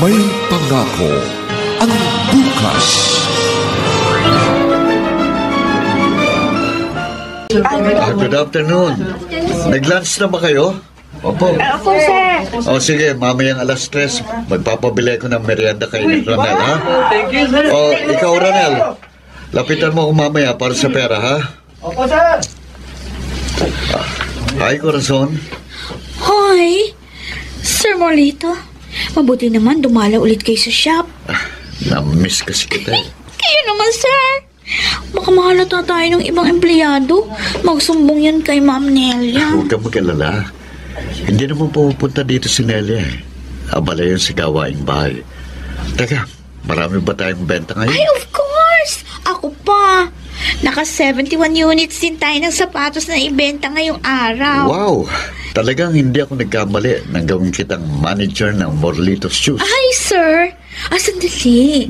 may pangako ang bukas. Good afternoon. Nag-lunch na ba kayo? Opo. Opo, sir. O sige, mamayang alas 3, magpapabili ko ng merienda kay Ronel, ha? Thank you, sir. O, ikaw, Ronel, lapitan mo ako mamaya para sa pera, ha? Opo, sir. Hi, Corazon. Hoy, Sir Marlito. Mabuti naman dumala ulit kayo sa shop. Na-miss kasi kita eh. Kayo naman, sir. Baka mahalata tayo ng ibang empleyado. Magsumbong yan kay Ma'am Nelia. Huwag kang mag-alala. Hindi naman pupunta dito si Nelia eh. Abala yun sa gawaing bahay. Teka, marami ba tayong benta ngayon? Ay, of course! Ako pa. Naka 71 units din tayo ng sapatos na ibenta ngayong araw. Wow! Talagang hindi ako nagkamali nang gawin kitang manager ng Morlitos Shoes. Ay, sir. Sandali.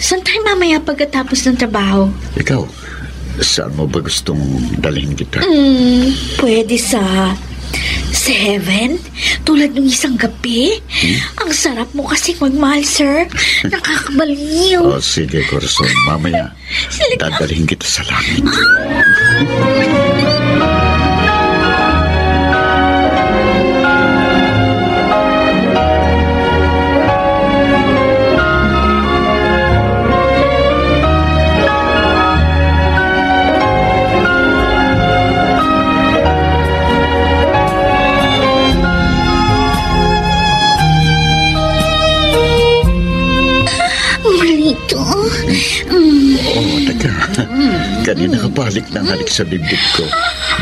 Saan tayo mamaya pagkatapos ng trabaho? Ikaw, saan mo ba gustong dalhin kita? Pwede sa 7? Tulad ng isang gabi? Ang sarap mo kasi magmahal, sir. Nakakabaliw. O sige, Corazon, mamaya dadalhin kita sa langit. Kanina ka balik ng halik sa dibdib ko.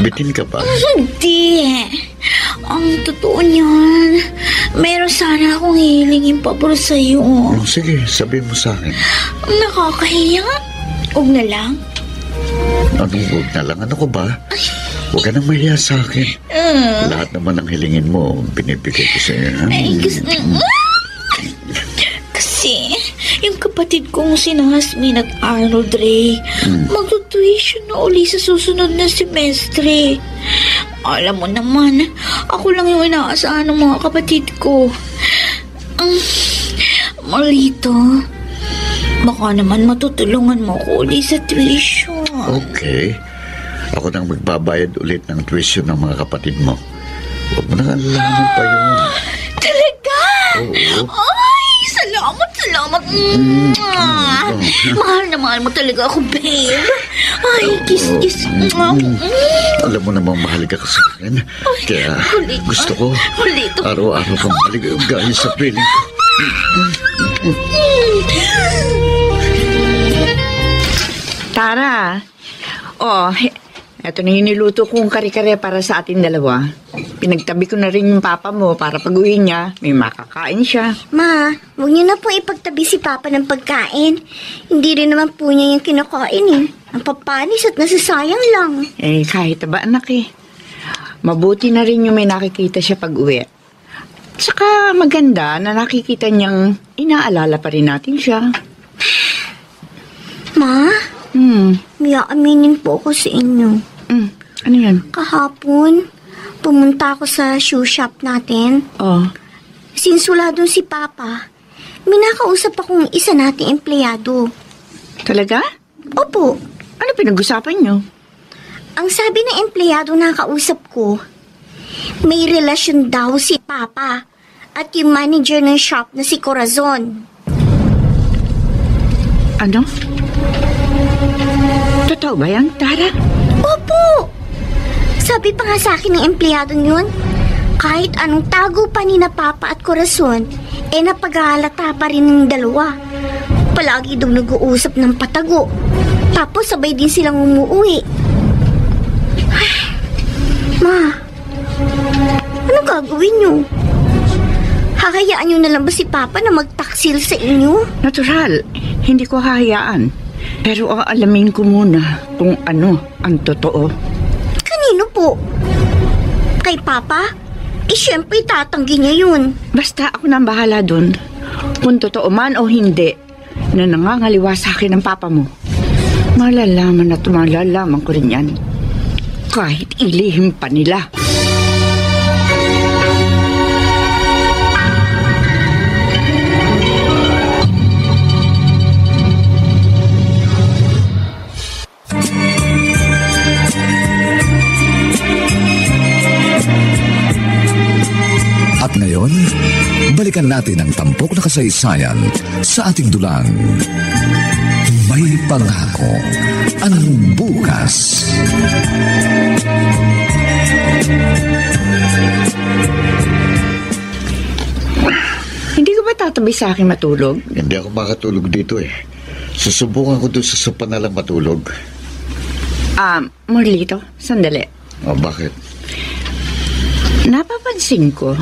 Bitin ka ba? Hindi. Ang totoo niyan, meron sana akong hilingin pabor sa'yo. Sige, sabihin mo sa akin. Nakakahiya. Huwag na lang. Anong huwag na lang? Ano ko ba? Huwag ka nang mahiya sa akin. Lahat naman ng hilingin mo, binibigay ko sa'yo. Kasi, yung kapatid kong sina Hasmin at Arnold Ray, magtutuition na uli sa susunod na semestre. Alam mo naman, ako lang yung inaasahan ng mga kapatid ko. Marlito, baka naman matutulungan mo ko uli sa tuition. Okay. Ako nang magbabayad ulit ng tuition ng mga kapatid mo. Huwag mo nang alalahanin pa yun. Talaga? Oo. Ay, salamat. Mahal na mahal mo talaga ako, babe. Ay, kiss. Alam mo namang mahal ka sa akin. Kaya gusto ko araw-araw kang maligaya sa piling ko. Tara. Eto na yung niluto kong kare-kare para sa ating dalawa. Pinagtabi ko na rin yung papa mo para pag-uwi niya, may makakain siya. Ma, huwag niyo na po ipagtabi si Papa ng pagkain. Hindi rin naman po niya yung kinakain eh. Ang papanis at nasasayang lang. Kahit ba anak mabuti na rin yung may nakikita siya pag-uwi. Tsaka maganda na nakikita niyang inaalala pa rin natin siya. Ma, may aaminin po ako sa inyo. Ano yan? Kahapon, pumunta ako sa shoe shop natin. Since wala doon si Papa, may nakausap akong isa nating empleyado. Talaga? Opo. Ano pinag-usapan niyo? Ang sabi ng empleyado na kausap ko, may relasyon daw si Papa at yung manager ng shop na si Corazon. Ano? Totoo ba yan, Tara? Opo! Sabi pa nga sa akin ng empleyadong yun, kahit anong tago pa ni na Papa at Corazon, napaghahalata pa rin ng dalawa. Palagi daw nag-uusap ng patago. Tapos sabay din silang umuwi. Ma, ano gagawin niyo? Hahayaan niyo na lang ba si Papa na magtaksil sa inyo? Natural, hindi ko hahayaan. Pero aalamin ko muna kung ano ang totoo. Kanino po? Kay Papa? Siyempre tatanggi niya yun. Basta ako nang bahala dun. Kung totoo man o hindi na nangangaliwa sa akin ng Papa mo, malalaman at malalaman ko rin yan. Kahit ilihim pa nila. balikan natin ang tampok na kasaysayan sa ating dulang. May pangako ang bukas. Hindi ko ba tatabi sa akin matulog? Hindi ako makatulog dito eh. Susubukan ko doon sa sopa na lang matulog. Morlito, sandali. Bakit? Napapansin ko,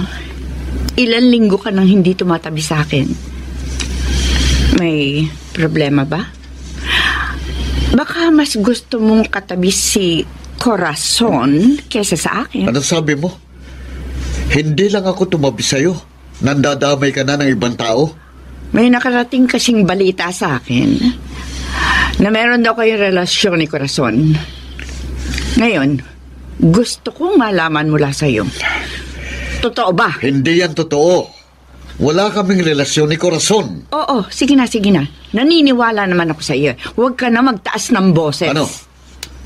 ilang linggo ka nang hindi tumatabi sa akin. May problema ba? Baka mas gusto mong katabi si Corazon kesa sa akin. Ano sabi mo? Hindi lang ako tumabi sa'yo. Nandadamay ka na ng ibang tao. May nakarating kasing balita sa akin na meron daw kayong relasyon ni Corazon. Ngayon, gusto kong malaman mula sa'yo. Totoo ba? Hindi yan totoo. Wala kaming relasyon ni Corazon. Oo, sige na, sige na. Naniniwala naman ako sa iyo. Huwag ka na magtaas ng boses. Ano?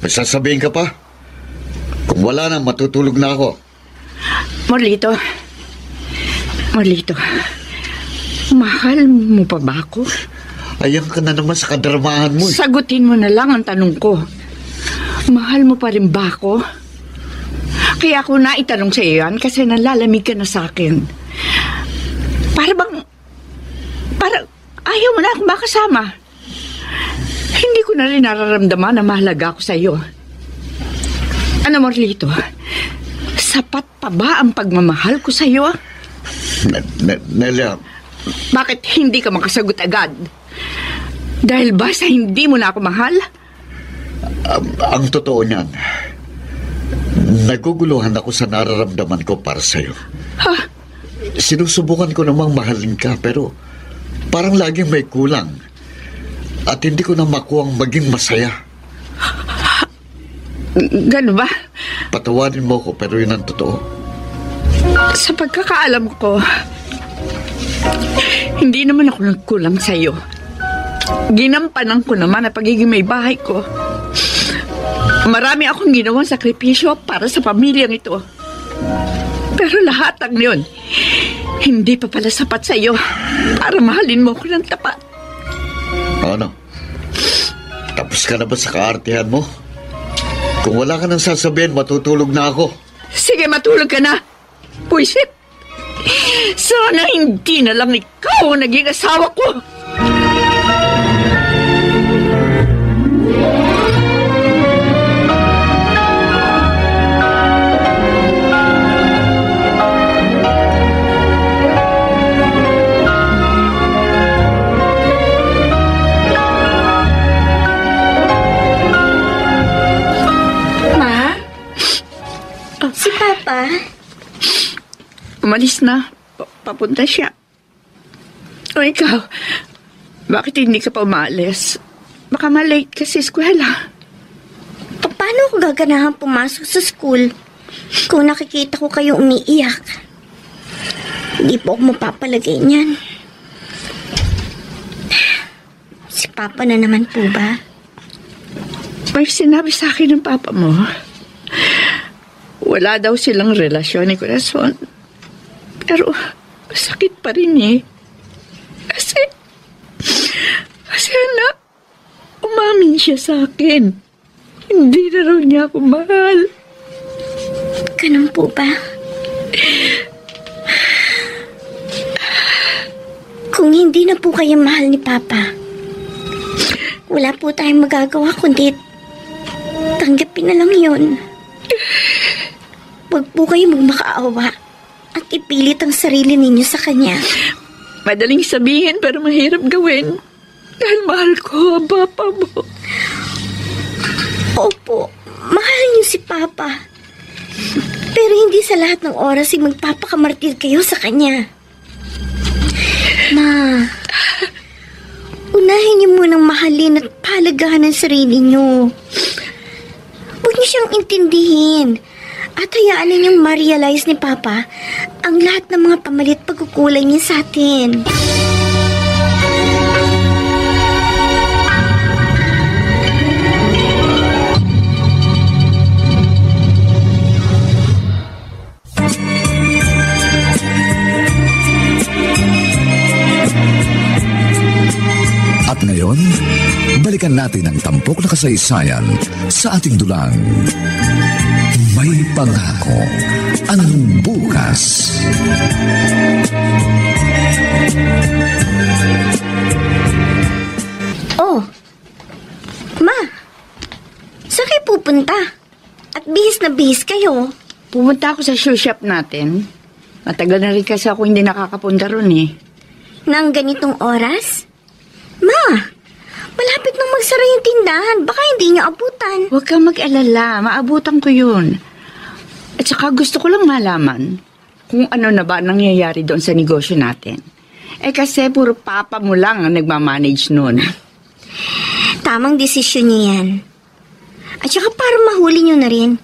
May sasabihin ka pa? Kung wala na, matutulog na ako. Morlito, mahal mo pa ba ako? Ayan ka na naman sa kadramahan mo. Sagutin mo na lang ang tanong ko. Mahal mo pa rin ba ako? Kaya ako na itanong sa iyo yan kasi nalalamig ka na sa akin. Para ayaw mo na akong makasama. Hindi ko na rin nararamdaman na mahalaga ako sa iyo. Ano, Morlito? Sapat pa ba ang pagmamahal ko sa iyo? Nelia. Bakit hindi ka makasagot agad? Dahil ba sa hindi mo na ako mahal? Ang totoo niyan, naguguluhan ako sa nararamdaman ko para sa'yo. Ha? Sinusubukan ko namang mahalin ka, pero parang laging may kulang. At hindi ko na makuhang maging masaya. Gano'n ba? Patawarin mo ko, pero yun ang totoo. Sa pagkakaalam ko, hindi naman ako nagkulang sa'yo. Ginampanan ko naman ang pagiging may bahay ko. Marami akong ginawang sakripisyo para sa pamilyang ito. Pero lahat ng yun, hindi pa pala sapat sa'yo para mahalin mo ko ng tapat. Ano? Tapos ka na ba sa kaartihan mo? Kung wala ka nang sasabihin, matutulog na ako. Sige, matulog ka na. Puisit. Sana hindi na lang ikaw ang naging asawa ko. Si Papa? Umalis na. Papunta siya. O ikaw, bakit hindi ka pa umalis? Baka malate ka sa eskwela. Paano ako gaganahan pumasok sa school kung nakikita ko kayo umiiyak? Hindi po ako mapapalagay niyan. Si Papa na naman po ba? May sinabi sa akin ng papa mo. Wala daw silang relasyon ni Corazon. Pero sakit pa rin eh. Kasi anak, umamin siya sa akin. Hindi na raw niya ako mahal. Ganun po ba? Kung hindi na po kayo mahal ni Papa, wala po tayong magagawa kundi tanggapin na lang yun. Huwag po kayo magmakaawa at ipilit ang sarili ninyo sa kanya. Madaling sabihin pero mahirap gawin. Dahil mahal ko ang papa mo. Opo, mahal niyo si Papa. Pero hindi sa lahat ng oras ay magpapakamartir kayo sa kanya. Ma, unahin niyo munang mahalin at palagahan ang sarili niyo. Huwag niyo siyang intindihin. At hayaan ninyong ma-realize ni Papa ang lahat ng mga pamalit pagkukulay niya sa atin. Ngayon, balikan natin ang tampok na kasaysayan sa ating dulang. May pangako ang bukas. Oh, Ma, saan kayo pupunta? At bihis na bihis kayo. Pumunta ako sa shoe shop natin. Matagal na rin kasi ako hindi nakakapunta ron eh. Nang ganitong oras? Ma, malapit nang magsara yung tindahan. Baka hindi niyo abutan. Huwag kang mag-alala, maabutan ko yun. At saka gusto ko lang malaman kung ano na ba nangyayari doon sa negosyo natin. Eh kasi puro papa mo lang ang nagmamanage nun. Tamang desisyon niyo yan. At saka para mahuli niyo na rin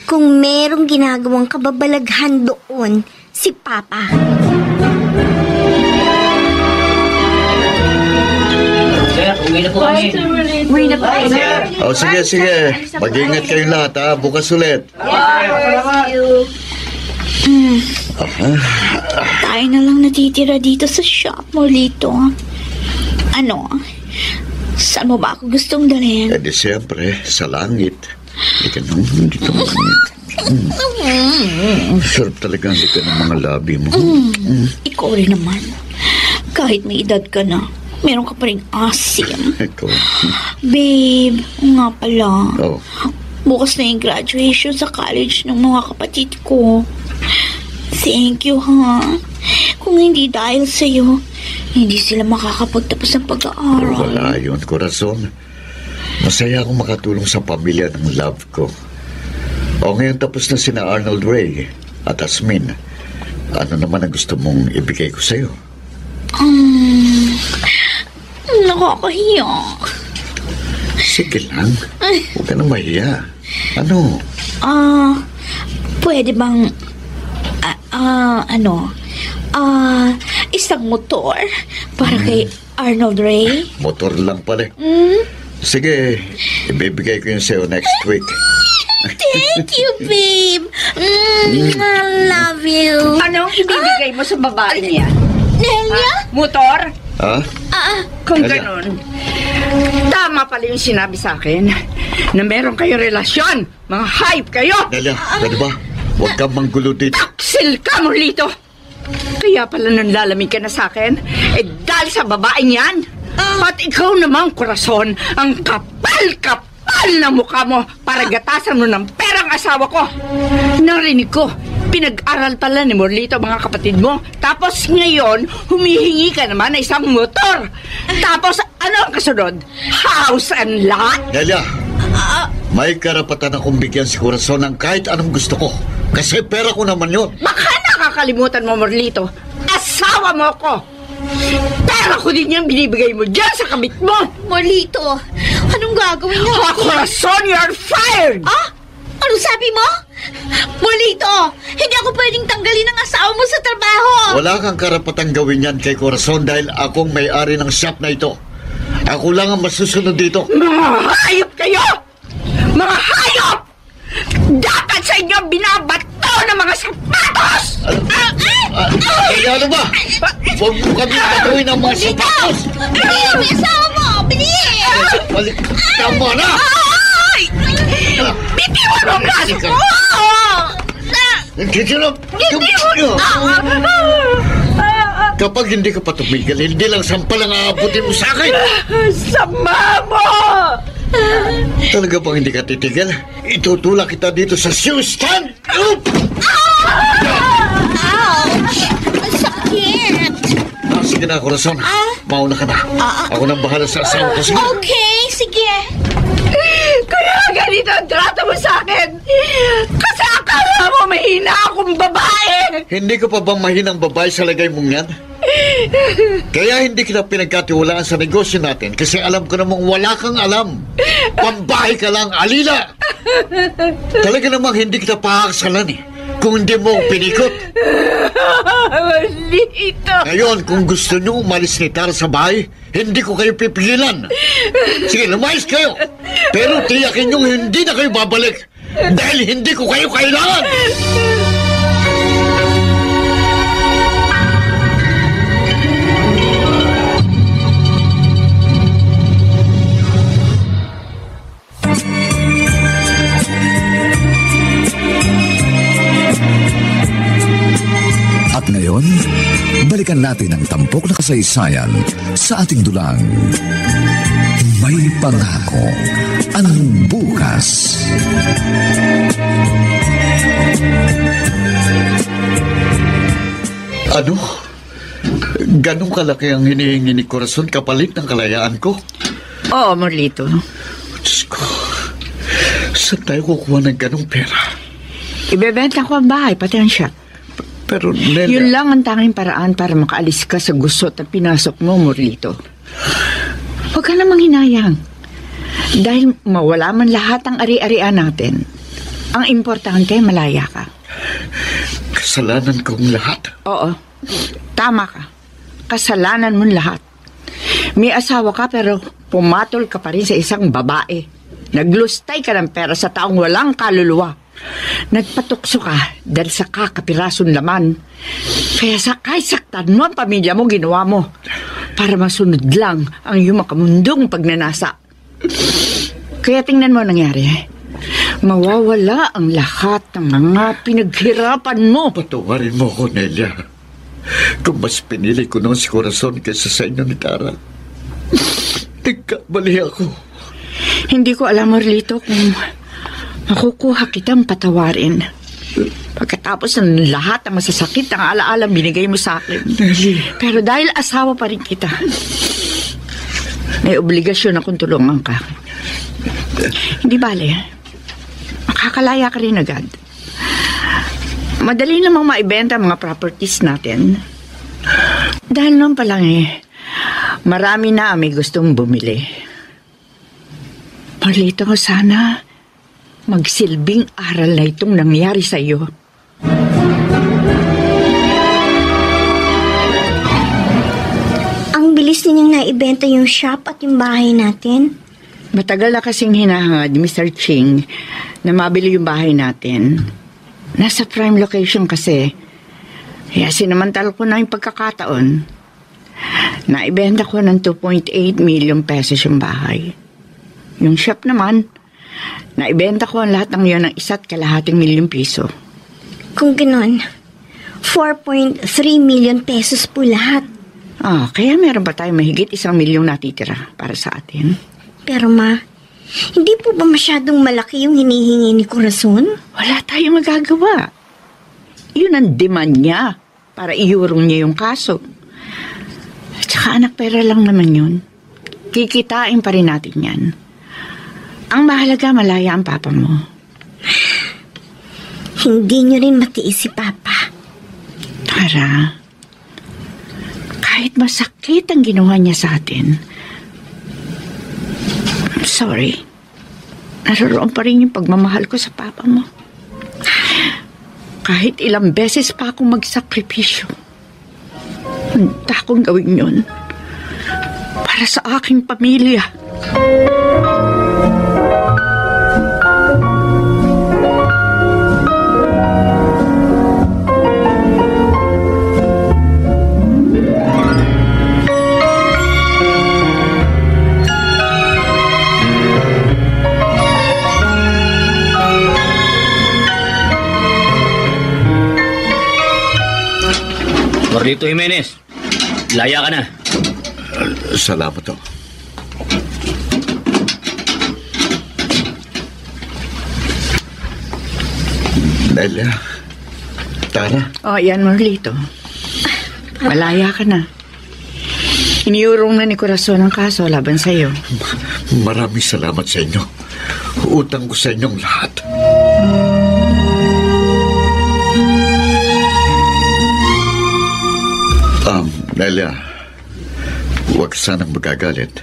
kung merong ginagawang kababalaghan doon si Papa. Sir, uwi na po kami. Uwi na pa kayo. Oh, sige. Mag-ingat kayong lahat, ha? Bukas ulit. Tayo na lang natitira dito sa shop mo, Lito. Ano? Saan mo ba ako gustong dalhin? Eh di siyempre, sa langit. Ika nang dito. Sarap talaga ang lika ng mga labi mo. Ikaw rin naman. Kahit may edad ka na, meron ka pa rin asim. Ikaw. Babe, nga pala. Oh. Bukas na yung graduation sa college ng mga kapatid ko. Thank you, ha? Kung hindi dahil sa'yo, hindi sila makakapagtapos ng pag-aaral. Wala yun, Corazon. Masaya akong makatulong sa pamilya ng love ko. O ngayon tapos na sina Arnold Ray at Asmin. Ano naman ang gusto mong ibigay ko sa'yo? Nakakahiya. Sige lang. Huwag ka nang mahiya. Ano? Pwede bang, isang motor para kay Arnold Ray? Motor lang pala. Sige, ibibigay ko yun sa'yo next week. Thank you, babe. I love you. Anong ibibigay mo sa babae niya? Nelia? Motor? Ha? Kung Nelia. ganun, tama pala yung sinabi sa akin na meron kayo relasyon. Mga hype kayo. Nelia, pwede ba? Huwag kang manggulo dito. Taksil ka, Morlito. Kaya pala nang lalamig ka na sa akin, dahil sa babaeng yan. At ikaw naman, Corazon, ang kapal-kapal na mukha mo para gatasan mo ng perang asawa ko. Narinig ko, pinag-aral pala ni Morlito mga kapatid mo. Tapos ngayon, humihingi ka naman ng isang motor. Tapos ano ang kasunod? House and lot? Nelia, may karapatan akong bigyan si Corazon ng kahit anong gusto ko. Kasi pera ko naman yun. Baka nakakalimutan mo, Morlito. Asawa mo ko. Pera ko din yung binibigay mo dyan sa kabit mo. Morlito, anong gagawin niyo? Corazon, you're fired! Anong sabi mo? Morlito, hindi ako pwedeng tanggalin ang asawa mo sa trabaho. Wala kang karapatang gawin yan kay Corazon dahil akong may-ari ng shop na ito. Ako lang ang masusunod dito. Mga hayop kayo! Mga hayop! Dapat sa inyo binabato ng mga sapatos! Kaya ano ba? Huwag mo kami patuloy ng mga sapatos! May asawa mo! Bilis! Tama na! Bitiwan mo ang laso ko! Kapag hindi ka patumigil, hindi lang sampal ang aabutin mo sa akin. Sama mo! Talaga bang hindi ka titigil? Itutulak kita dito sa shoe stand! Ouch! Ang sakit! Sige na, Corazon. Mauna ka na. Ako nang bahala sa asawa ko. Sige. Okay, sige. Kaya ganito ang trato mo sa akin. Kasi akala mo mahina akong babae. Hindi ka pa bang mahinang babae sa lagay mong yan? Kaya hindi kita pinagkatiwalaan sa negosyo natin kasi alam ko namang wala kang alam. Pambahay ka lang, alila! Talaga namang hindi kita pakakasalan eh. Kung hindi mo pinikot. Lito. Ngayon, kung gusto nyo umalis ni Tara sa bahay, hindi ko kayo pipigilan. Sige, lumayas kayo. Pero tiyakin nyo hindi na kayo babalik. Dahil hindi ko kayo kailangan. balikan natin ang tampok na kasaysayan sa ating dulang. May pangako ang bukas. Ano? Ganong kalaki ang hinihingi ni Corazon kapalit ng kalayaan ko? Oo, Morlito. Diyos ko, saan tayo kukuha ng ganong pera? Ibebenta ko ang bahay, pati ang shop. Pero Nelia... Yun lang ang tanging paraan para makaalis ka sa gusot na pinasok mo, Morlito. Huwag ka namang hinayang. Dahil mawala man lahat ang ari-arian natin, ang importante, malaya ka. Kasalanan kong lahat? Oo, tama ka. Kasalanan mo lahat. May asawa ka pero pumatol ka pa rin sa isang babae. Naglustay ka ng pera sa taong walang kaluluwa. Nagpatukso ka dahil sa kakapirasong laman. Kaya kahit saktan mo ang pamilya mo, ginawa mo para masunod lang ang iyong makamundong pagnanasa. Kaya tingnan mo ang nangyari. Mawawala ang lahat ng mga pinaghirapan mo. Patawarin mo ko, Nelia. Kung mas pinili ko noon si Corazon kaysa sa inyo ni Tara, nagkamali ako. Hindi ko alam, Morlito, kung makukuha kitang patawarin. Pagkatapos ng lahat ng masasakit ang alaala binigay mo sa akin. Nelly. Pero dahil asawa pa rin kita, may obligasyon akong tulungan ka. Hindi bale, makakalaya ka rin agad. Madali namang maibenta ang mga properties natin. Dahil naman pa lang marami na may gustong bumili. Marlito, sana magsilbing aral na itong nangyari sa iyo. Ang bilis ninyong naibenta yung shop at yung bahay natin. Matagal na kasing hinahangad ni Mr. Ching na mabili yung bahay natin. Nasa prime location kasi. Kaya sinamantal ko na yung pagkakataon. Naibenta ko ng 2.8 million pesos yung bahay. Yung shop naman, naibenta ko ang lahat ng yun ng 1.5 milyong piso. Kung ganon, 4.3 million pesos po lahat. Kaya meron pa tayo mahigit 1 milyong natitira para sa atin. Pero ma, hindi po ba masyadong malaki yung hinihingi ni Corazon? Wala tayong magagawa. Yun ang demand niya para iurong niya yung kaso. At saka anak, pera lang naman yun. Kikitain pa rin natin yan. Ang mahalaga, malaya ang papa mo. Hindi niyo rin matiis si Papa. Tara, kahit masakit ang ginawa niya sa atin, I'm sorry. Naroon pa rin yung pagmamahal ko sa papa mo. Kahit ilang beses pa akong magsakripisyo, handa akong gawin yun para sa aking pamilya. Morlito Jimenez, laya ka na. Salamat to. Nelia, Tara. Yan, Morlito. Malaya ka na. Iniurong na ni Corazon ang kaso laban sa'yo. Maraming salamat sa inyo. Utang ko sa inyong lahat. Nelia, huwag sanang magagalit.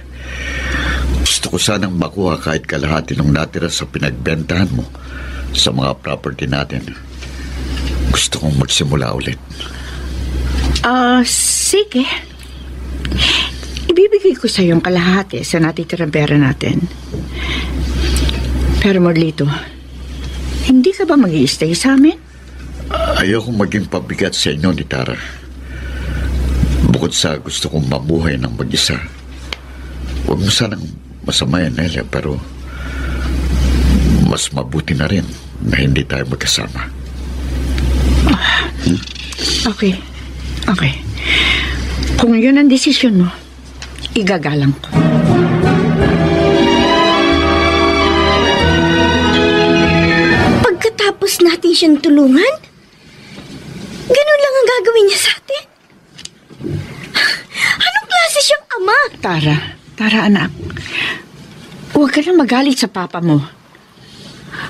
Gusto ko sanang makuha kahit kalahati ng natira sa pinagbentahan mo sa mga property natin. Gusto kong magsimula ulit. Sige. Ibibigay ko sa yung kalahati sa natitirang pera natin. Pero Morlito, hindi ka ba mag-i-stay sa amin? Ayokong maging pabigat sa inyo ni Tara. Bukod sa gusto kong mabuhay ng mag-isa. Huwag mo sanang masamayan, Nelia, pero mas mabuti na rin na hindi tayo magkasama. Okay. Kung yun ang desisyon mo, igagalang ko. Pagkatapos natin siyang tulungan, ganun lang ang gagawin niya sa atin? Anong klase siyang ama? Tara anak. Huwag ka na magalit sa papa mo.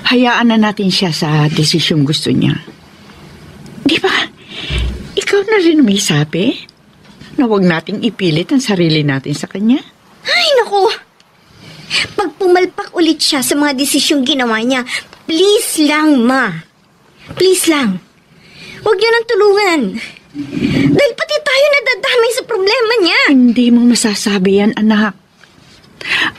Hayaan na natin siya sa desisyong gusto niya. Di ba? Ikaw na rin may sabi na huwag nating ipilit ang sarili natin sa kanya. Ay, naku! Pag pumalpak ulit siya sa mga desisyong ginawa niya, please lang, Ma. Please lang. Huwag niyo nang tulungan. Dahil pati tayo nadadamay sa problema niya. Hindi mo masasabi yan, anak.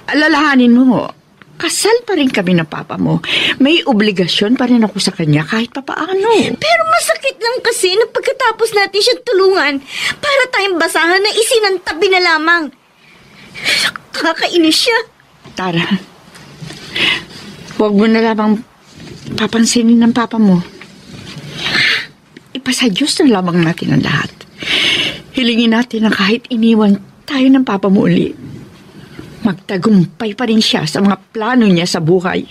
Alalahanin mo, kasal pa rin kami ng papa mo. May obligasyon pa rin ako sa kanya kahit papaano. Pero masakit lang kasi na pagkatapos natin siya tulungan, para tayong basahan na isinantabi na lamang. Kakainis siya. Tara, huwag mo na lamang papansinin ng papa mo. Ipasa Diyos na lamang natin ang lahat. Hilingin natin na kahit iniwan tayo ng papa mo uli, magtagumpay pa rin siya sa mga plano niya sa buhay.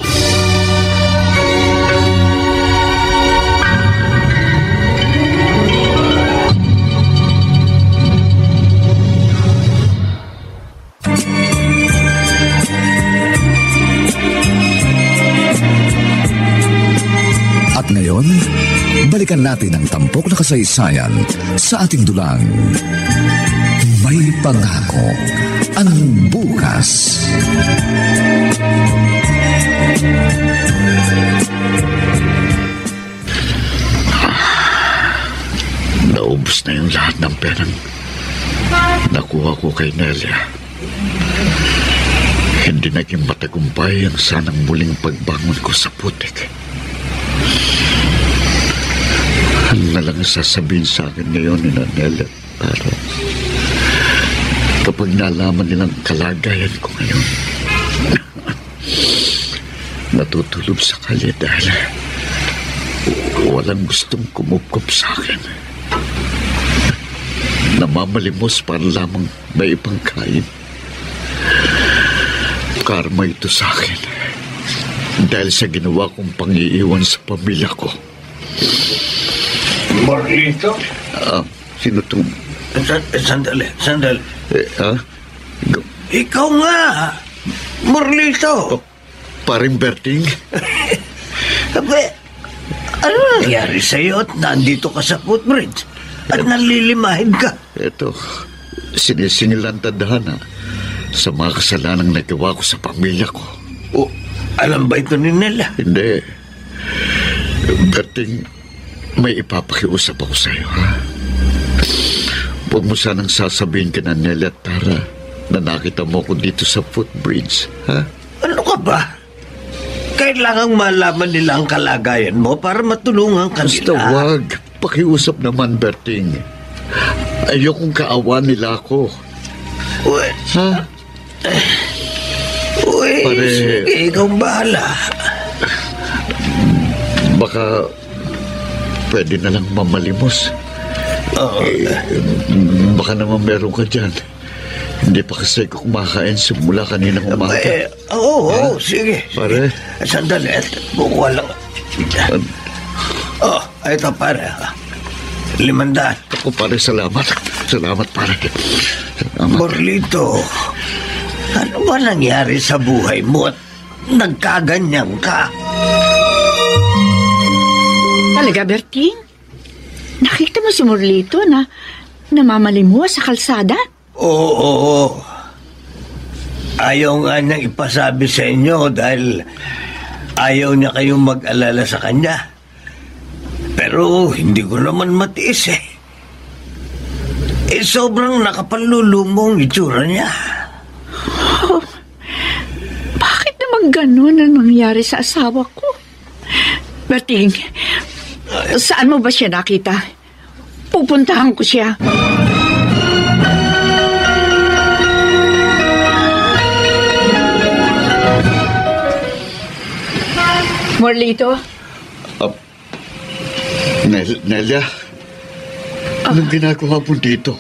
At ngayon, balikan natin ang tampok na kasaysayan sa ating dulang. May pangako ang bukas. Naubos na yung lahat ng perang nakuha ko kay Nelia. Hindi naging matagumpay ang sanang muling pagbangon ko sa putik. Ano na lang sasabihin sa akin ngayon ni Nelia para kapag nalaman nilang kalagayan ko ngayon, natutulog sa kalye dahil walang gustong kumupkup sa akin. Namamalimos para lamang may ibang kain. Karma ito sa akin dahil sa ginawa kong pang-iiwan sa pamilya ko. Morlito? Sino itong... Sandali. Ikaw nga, Morlito. Paring Berting? Abe, ano nangyari sa'yo at nandito ka sa footbridge at nalilimahin ka? Ito, sinisingil ang tadhana sa mga kasalanang nagawa ko sa pamilya ko. O, alam ba ito ni Nela? Hindi. Berting, may ipapakiusap ako sa'yo, ha? Huwag mo sanang sasabihin ka na Nela at Tara na nakita mo ko dito sa footbridge, ha? Ano ka ba? Kailangang malaman nila ang kalagayan mo para matulungan ka Basta nila. wag. Pakiusap naman, Berting. Ayokong kaawa nila ako. Uy, Ha? Pare- sige, ikaw bahala. Baka pwede na lang mamalimos. Oo. Baka naman meron ka dyan. Hindi pa kasi ako kumakain simula kaninang umaga. Oo, sige. Pare? Sandali, bukuha lang. Ito pare. 500. Ako pare, salamat. Salamat pare. Salamat. Morlito, ano ba nangyari sa buhay mo at nagkaganyan ka? Talaga, Berting? Nakita mo si Morlito na namamalimos sa kalsada? Oo. Ayaw nga niyang ipasabi sa inyo dahil ayaw niya kayong mag-alala sa kanya. Pero hindi ko naman matiis eh. Sobrang nakapanlulumong itsura niya. Oh, bakit naman ganun ang nangyari sa asawa ko? Berting, saan mo ba siya nakita? Pupuntahan ko siya. Morlito? Nelia, anong ginagawa mo dito?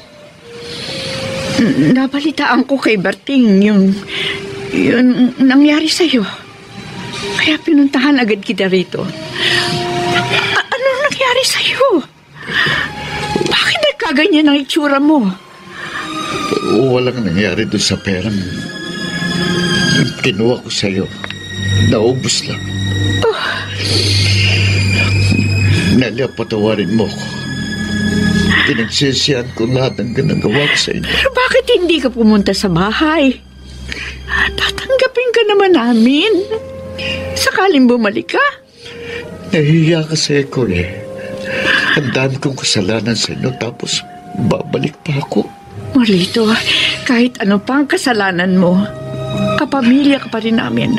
Nabalitaan ko kay Berting yung nangyari sa'yo. Kaya pinuntahan agad kita rito. Anong nangyari sa'yo? Bakit nagkaganyan ang itsura mo? Walang nangyari doon sa perang kinuha ko sa'yo. Naubos lang. Nelia, patawarin mo ko. Pinagsisihan ko lahat ng ginagawa ko sa inyo. Pero bakit hindi ka pumunta sa bahay? Tatanggapin ka naman namin. Sakaling bumalik ka. Nahihiya kasi ako eh. Ang dami kong kasalanan sa inyo tapos babalik pa ako. Marlito, kahit ano pa ang kasalanan mo, kapamilya ka pa rin namin.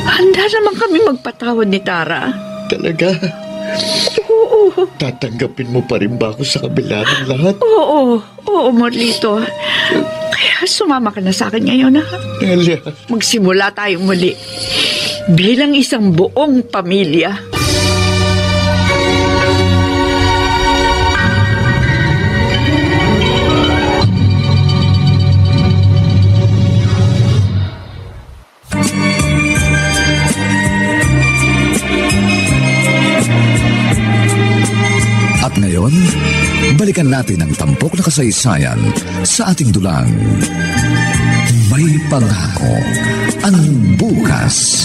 Handa naman kami magpatawad ni Tara. Talaga? Oo. Tatanggapin mo pa rin ba ako sa kabila ng lahat? Oo, Marlito. Kaya sumama ka na sa akin ngayon, ha? Nelia. Magsimula tayong muli. Bilang isang buong pamilya. At ngayon, balikan natin ang tampok na kasaysayan sa ating dulang. May pangako ang bukas.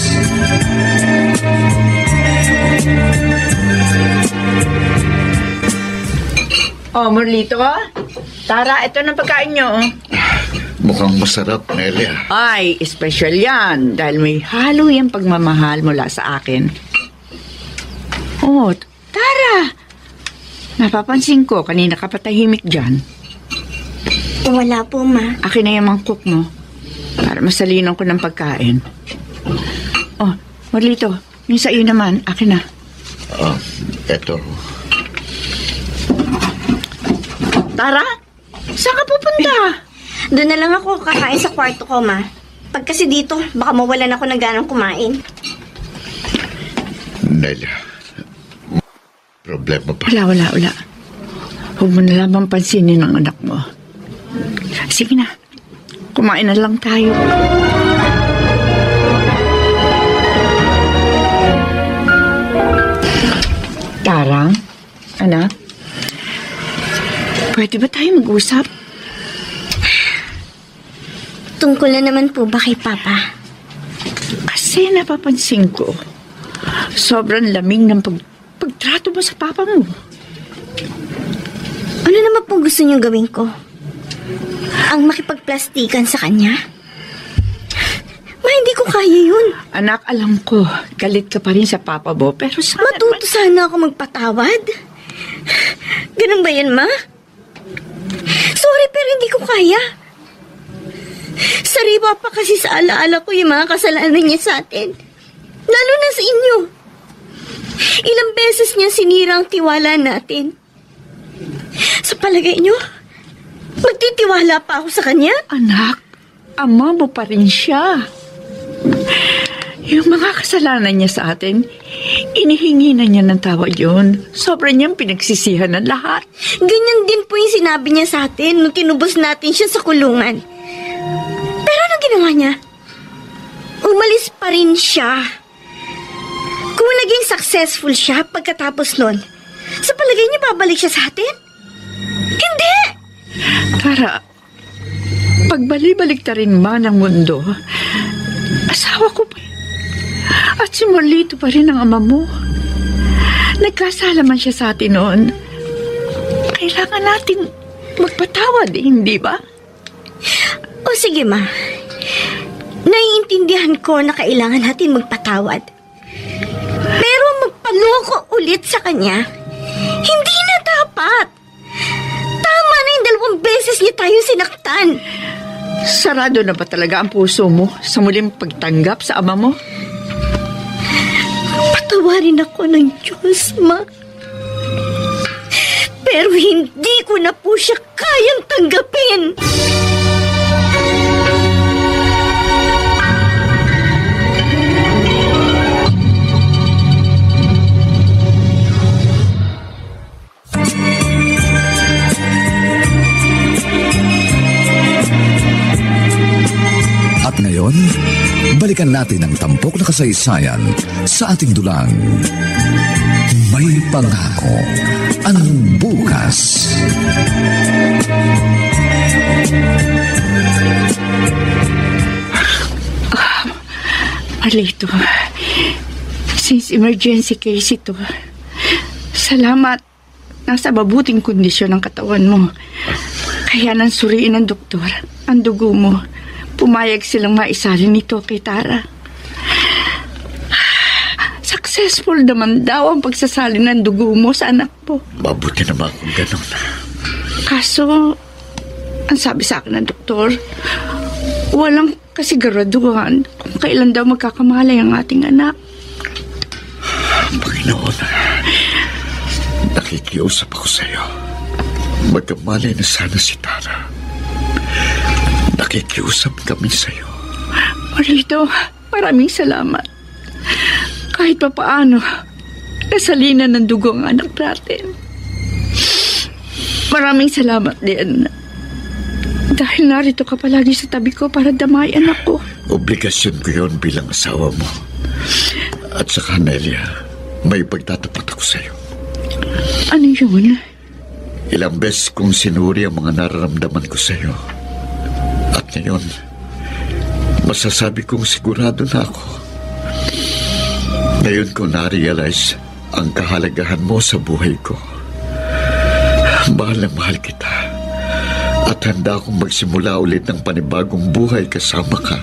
Marlito, Tara, ito ng pagkain nyo. Mukhang masarap, Nelia. Ay, espesyal yan dahil may halo yung pagmamahal mula sa akin. Tara! Napapansin ko, kanina ka patahimik dyan. Wala po, Ma. Akin na yung mangkok mo para masalinan ko ng pagkain. Marlito, yung sa iyo naman, akin na. Eto. Tara, saan ka pupunta? Doon na lang ako kakain sa kwarto ko, Ma. Pag kasi dito, baka mawalan ako ng ganang kumain. Nelia, problema pa? Wala. Huwag mo na lamang pansinin ang anak mo. Sige na, kumain na lang tayo. Tarang, anak, pwede ba tayo mag-usap? Tungkol na naman po ba kay Papa? Kasi napapansin ko, sobrang lamig ng pagtrato mo sa papa mo. Ano naman po gusto niyong gawin ko? Ang makipagplastikan sa kanya? Ma, hindi ko kaya yun. Anak, alam ko, galit ka pa rin sa papa mo, pero sana Matuto sana ako magpatawad. Ganun ba yan, Ma? Sorry, pero hindi ko kaya. Sariwa pa kasi sa alaala ko yung mga kasalanan niya sa atin. Lalo na sa inyo. Ilang beses niya sinira ang tiwala natin. Sa palagay niyo, magtitiwala pa ako sa kanya? Anak, ama mo pa rin siya. Yung mga kasalanan niya sa atin, inihingi na niya ng tawad yun. Sobra niyang pinagsisihan ng lahat. Ganyan din po yung sinabi niya sa atin nung tinubos natin siya sa kulungan. Pero ano ginawa niya? Umalis pa rin siya. Kung naging successful siya pagkatapos nun, sa palagay niya babalik siya sa atin? Hindi! Tara, pagbali-balik ta rin man ang mundo, asawa ko pa at si Marlito pa rin ang ama mo. Nagkasala man siya sa atin noon. Kailangan nating magpatawad, hindi ba? O sige, Ma. Naiintindihan ko na kailangan natin magpatawad. Pero magpaloko ulit sa kanya, hindi na dapat. Tama na yung 2 beses niya tayo sinaktan. Sarado na ba talaga ang puso mo sa muling pagtanggap sa ama mo? Patawarin ako ng Diyos, Ma. Pero hindi ko na po siya kayang tanggapin. At ngayon, balikan natin ang tampok na kasaysayan sa ating dulang. May pangako ang bukas. Marlito, since emergency case ito, salamat. Nasa mabuting kondisyon ang katawan mo. Kaya nang suriin ng doktor ang dugo mo, pumayag silang maisalin nito kay Tara. Successful naman daw ang pagsasalin ng dugo mo sa anak mo. Mabuti naman kung ganun. Kaso, ang sabi sa akin ng doktor, walang kasiguraduhan kung kailan daw magkakamalay ang ating anak. Panginoon, nakikiusap ako sa iyo. Magkamalay na sana si Tara. Nakikiusap kami sa iyo. Marlito, maraming salamat. Kahit pa paano, nasalinan ng dugo ang anak natin. Maraming salamat din. Dahil narito ka palagi sa tabi ko para damayan ako. Obligasyon ko yun bilang asawa mo. At saka, Nelia, may pagtatapat ako sa iyo. Ano yun? Ilang beses kong sinuri ang mga nararamdaman ko sa iyo. At ngayon, masasabi kong sigurado na ako. Ngayon ko na-realize ang kahalagahan mo sa buhay ko. Mahal na mahal kita. At handa akong magsimula ulit ng panibagong buhay kasama ka.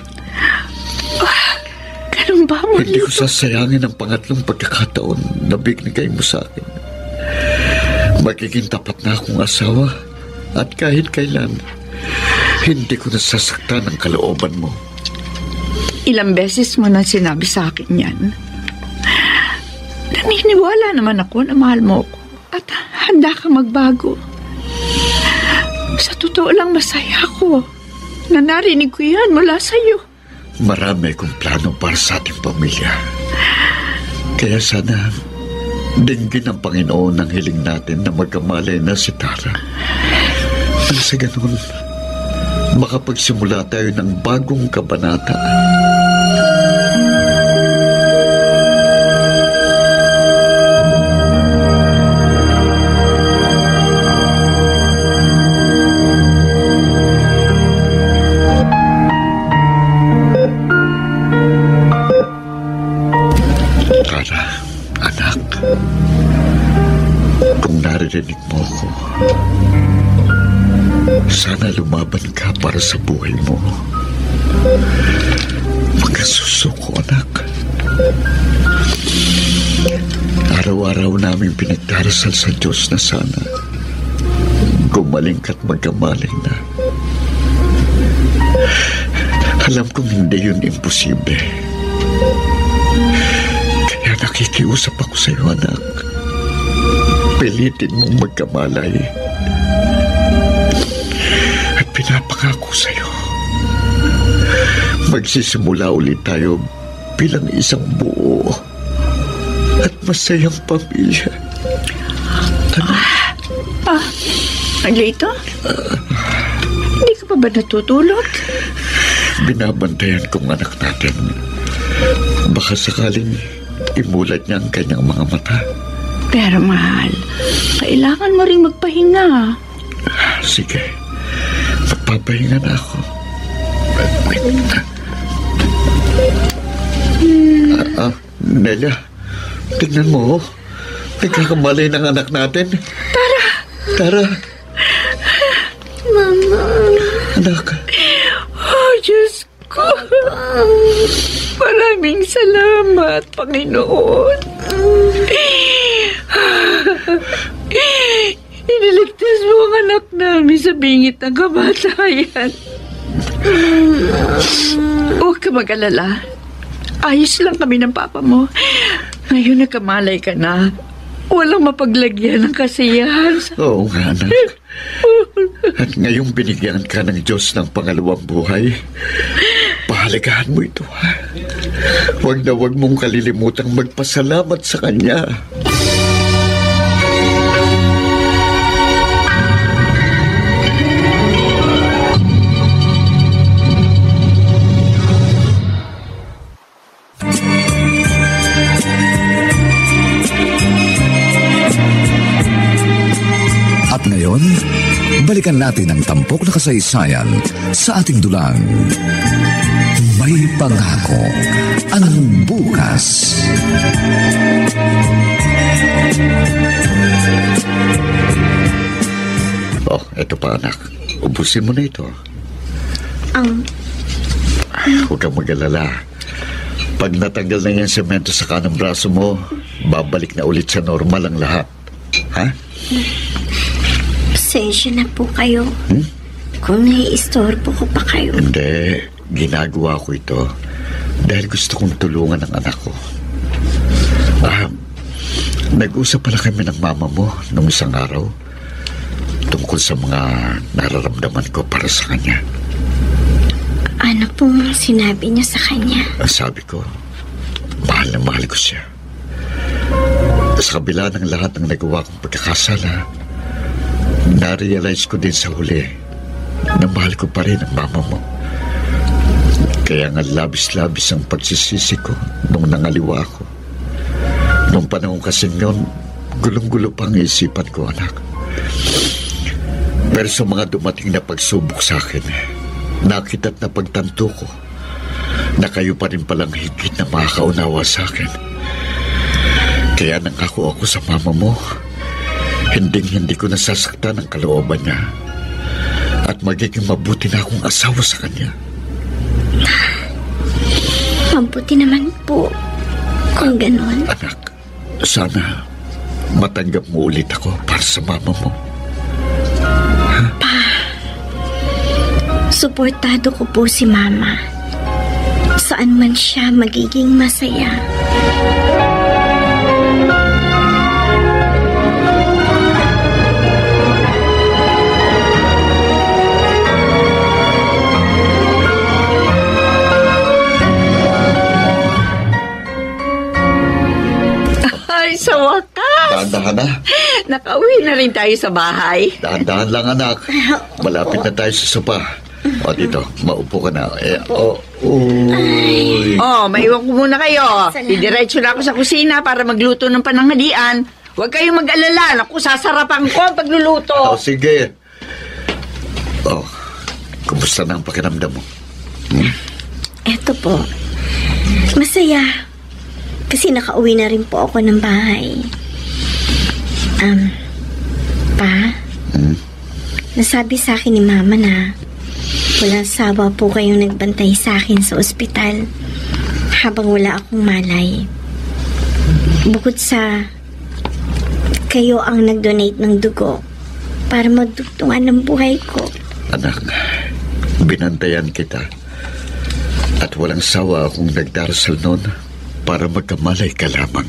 Ganun ba, Marlito? Hindi ko sasayangin ang pangatlong pagkakataon na bignigay mo sa akin. Magiging tapat na akong asawa at kahit kailan, hindi ko nasasaktan ang kalooban mo. Ilang beses mo nang sinabi sa akin yan. Naniniwala naman ako na mahal mo ako at handa ka magbago. Sa totoo lang, masaya ako na narinig ko yan mula sa iyo. Marami akong plano para sa ating pamilya. Kaya sana dinggin ng Panginoon ang hiling natin na magkamalay na si Tara. Ang sa ganun, makapagsimula tayo ng bagong kabanata. Narinig mo ako. Sana lumaban ka para sa buhay mo. Magkasusuko, anak. Araw-araw namin pinagdarasal sa Diyos na sana gumaling ka't magkamaling na. Alam kong hindi yun imposible. Kaya nakikiusap ako sa iyo, anak. Pilitin mong magkamalay. At pinapangako sa'yo, magsisimula ulit tayo bilang isang buo at masayang pamilya. Marlito? Hindi ka pa ba natutulog? Binabantayan kong anak natin. Baka sakaling imulat niya ang kanyang mga mata. Pero mahal, kailangan mo rin magpahinga. Sige, magpapahinga na ako. Nelia, tignan mo. Nagkakamalay ng anak natin. Tara. Mama. Anak. Oh, Diyos ko. Maraming salamat, Panginoon. Iniligtas mo ang anak namin sa bingit ng kamatayan. Huwag ka mag-alala. Ayos lang kami ng papa mo. Ngayon nagkamalay ka na. Walang mapaglagyan ng kasiyahan. Oo nga, anak. At ngayong binigyan ka ng Diyos ng pangalawang buhay, pahalagahan mo ito, ha? Huwag na huwag mong kalilimutang magpasalamat sa Kanya. balikan natin ang tampok na kasaysayan sa ating dulang. May pangako ang bukas. Oh, eto pa anak. Ubusin mo na ito. Huwag kang mag-alala. Pag natanggal na yung semento sa kanang braso mo, babalik na ulit sa normal ang lahat. Ha? Pasensya na po kayo. Kung nai-istorbo ko pa kayo. Hindi. Ginagawa ko ito dahil gusto kong tulungan ang anak ko. Nag-usap pala kami ng mama mo nung isang araw tungkol sa mga nararamdaman ko para sa kanya. Ano pong sinabi niya sa kanya? Ang sabi ko, mahal na mahal ko siya. Sa kabila ng lahat ng nagawa kong pagkakasala, na-realize ko din sa huli na mahal ko pa rin ang mama mo. Kaya nga labis-labis ang pagsisisi ko nung nangaliwa ako. Nung panahon kasing yun, gulong-gulo pa ang isipan ko, anak. Pero sa mga dumating na pagsubok sa akin, nakita't na pagtanto ko na kayo pa rin palang higit na makakaunawa sa akin. Kaya nangako ako sa mama mo, hindi ko nasasaktan ang kalooban niya at magiging mabuti na akong asawa sa kanya. Mabuti naman po kung ganon. Anak, sana matanggap mo ulit ako para sa mama mo. Pa, suportado ko po si mama. Saan man siya magiging masaya. Sa wakas! Dahan-dahan na. Nakauwi na rin tayo sa bahay. Dahan-dahan lang, anak. Malapit na tayo sa sopa. O, dito, maupo ka na. Maiwan ko muna kayo. Didiretso na ako sa kusina para magluto ng pananghalian. Huwag kayong mag-alala. Naku, sasarapan ko ang pagluluto. Sige. Kumusta na ang pakiramdam mo? Eto po. Masaya. Kasi nakauwi na rin po ako ng bahay. Pa? Nasabi sa akin ni Mama na walang sawa po kayong nagbantay sa akin sa ospital habang wala akong malay. Bukod sa kayo ang nag-donate ng dugo para magdugtungan ng buhay ko. Anak, binantayan kita at walang sawa akong nagdarasal noon para magkamalay ka lamang.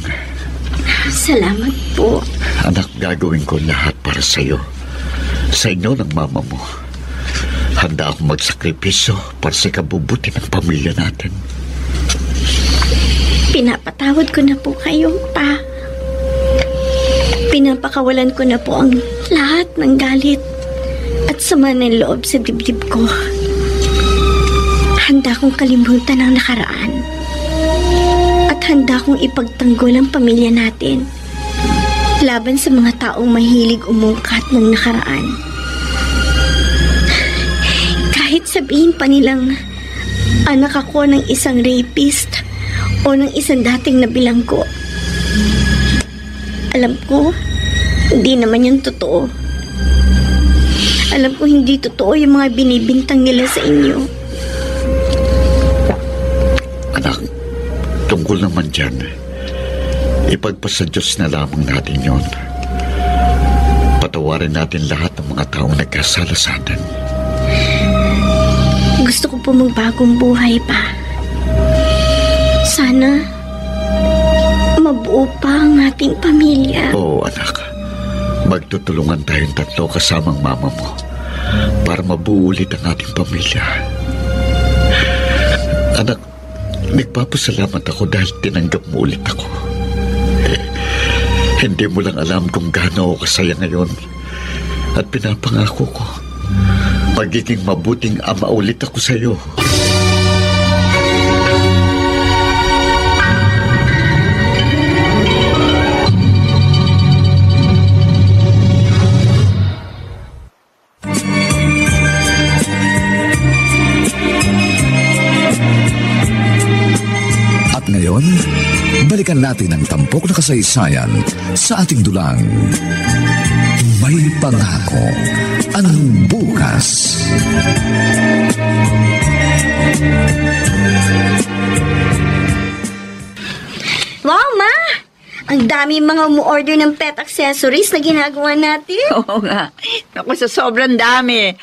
Salamat po. Anak, gagawin ko lahat para sa'yo. Sa inyo ng mama mo. Handa akong magsakripisyo para sa kabubuti ng pamilya natin. Pinapatawad ko na po kayo, Pa. Pinapakawalan ko na po ang lahat ng galit at sama ng loob sa dibdib ko. Handa kong kalimutan ang nakaraan. At handa kong ipagtanggol ang pamilya natin laban sa mga taong mahilig umungkat ng nakaraan. Kahit sabihin pa nilang anak ako ng isang rapist o ng isang dating nabilanggo, alam ko, hindi naman yun totoo. Alam ko hindi totoo yung mga binibintang nila sa inyo. Anak, tungkol naman dyan, ipagpasa Diyos na lamang natin yon. Patawarin natin lahat ng mga taong nagkasala sa atin. Gusto ko po magbagong buhay, Pa. Sana mabuo pa ang ating pamilya. Oo, anak. Magtutulungan tayong tatlo kasamang mama mo para mabuo ulit ang ating pamilya. Anak, nagpapasalamat ako dahil tinanggap mo ulit ako. Hindi mo lang alam kung gaano ako kasaya ngayon. At pinapangako ko, magiging mabuting ama ulit ako sa iyo. Ngayon, balikan natin ang tampok na kasaysayan sa ating dulang. May pangako ang bukas. Wow, Ma! Ang dami mga umu-order ng pet accessories na ginagawa natin. Oo nga. Naku, sa sobrang dami.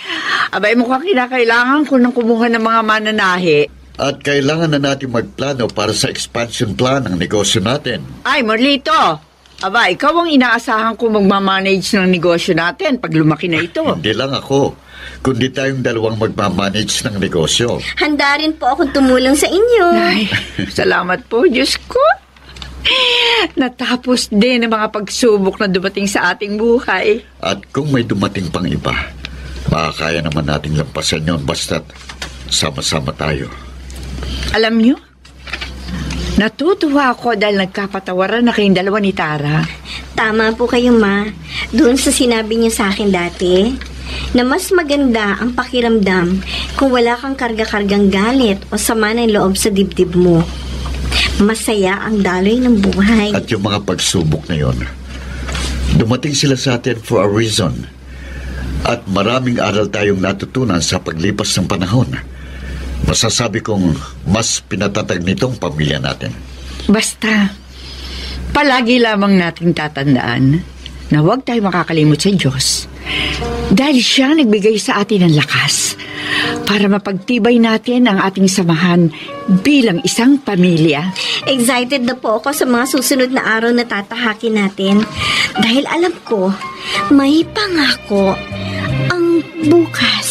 Abay, mukhang kinakailangan ko nang kumuha ng mga mananahi. At kailangan na natin magplano para sa expansion plan ng negosyo natin. Ay, Morlito! Aba, ikaw ang inaasahan ko magmamanage ng negosyo natin pag lumaki na ito. Hindi lang ako, kundi tayong dalawang magmamanage ng negosyo. Handa rin po akong tumulong sa inyo. Ay, salamat po, Diyos ko. Natapos din ang mga pagsubok na dumating sa ating buhay. At kung may dumating pang iba, makakaya naman nating lampasan yun basta't sama-sama tayo. Alam niyo, natutuwa ako dahil nagkapatawaran na kayong dalawa ni Tara. Tama po kayo, Ma. Doon sa sinabi niyo sa akin dati, na mas maganda ang pakiramdam kung wala kang karga-kargang galit o sama ng loob sa dibdib mo. Masaya ang daloy ng buhay. At yung mga pagsubok na yon, dumating sila sa atin for a reason. At maraming aral tayong natutunan sa paglipas ng panahon. Masasabi kong mas pinatatag nitong pamilya natin. Basta, palagi lamang nating tatandaan na huwag tayo makakalimot sa Diyos. Dahil siya nagbigay sa atin ng lakas para mapagtibay natin ang ating samahan bilang isang pamilya. Excited na po ako sa mga susunod na araw na tatahakin natin. Dahil alam ko, may pangako ang bukas.